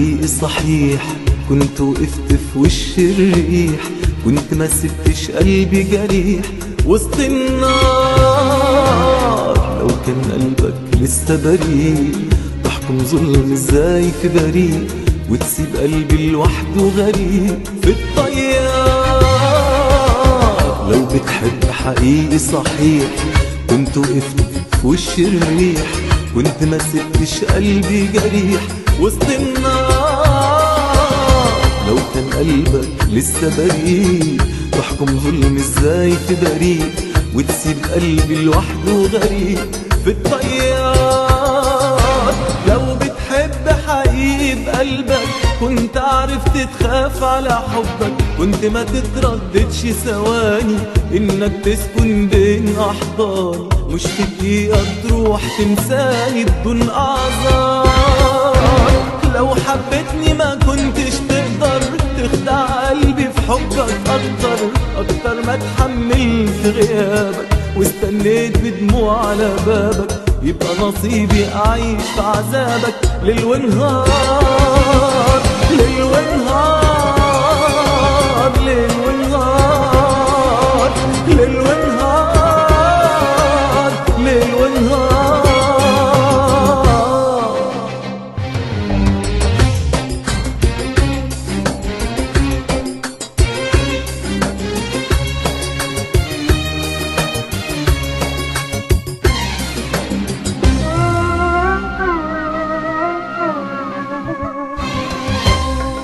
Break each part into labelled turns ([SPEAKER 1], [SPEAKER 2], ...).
[SPEAKER 1] حقيقي صحيح، كنت وقفت في وش الريح، كنت ما سبتش قلبي جريح وسط النار. لو كان قلبك لسه بريء، تحكم ظلم ازاي في بريء، وتسيب قلبي لوحده غريب في الطيار. لو بتحب حقيقي صحيح، كنت وقفت في وش الريح، كنت ما سبتش قلبي جريح وسط النار. لو كان قلبك لسه بريء، تحكم ظلم ازاي في بريء، وتسيب قلبي لوحده غريب في الطيار. لو بتحب حقيقي بقلبك، كنت عرفت تخاف على حبك، كنت ما تترددش ثواني انك تسكن بين احضاني، مش في دقيقة تروح تنساني بدون اعذار. لو حبيتني ما كنتش تقدر تخدع قلبي في حبك اكتر ما اتحملت غيابك واستنيت بدموع على بابك، يبقى نصيبي اعيش في عذابك ليل ونهار، ليل ونهار، ليل ونهار، ليل ونهار، ليل ونهار.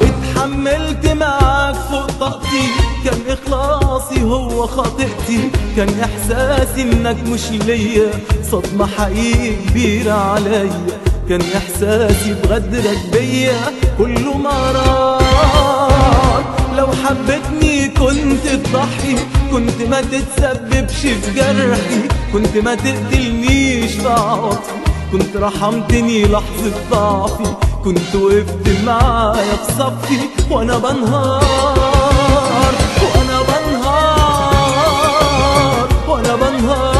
[SPEAKER 1] اتحملت معاك فوق طاقتي، كان اخلاصي هو خاطئتي، كان احساسي انك مش ليا صدمة حقيقي كبيرة عليا، كان احساسي بغدرك بيا كله مرار. لو حبيتني كنت تضحي، كنت ما تتسببش في جرحي، كنت ما تقتلنيش في عواطفي، كنت رحمتني لحظة ضعفي، كنت وقفت معايا في صفي وانا بنهار، وانا بنهار، وانا بنهار.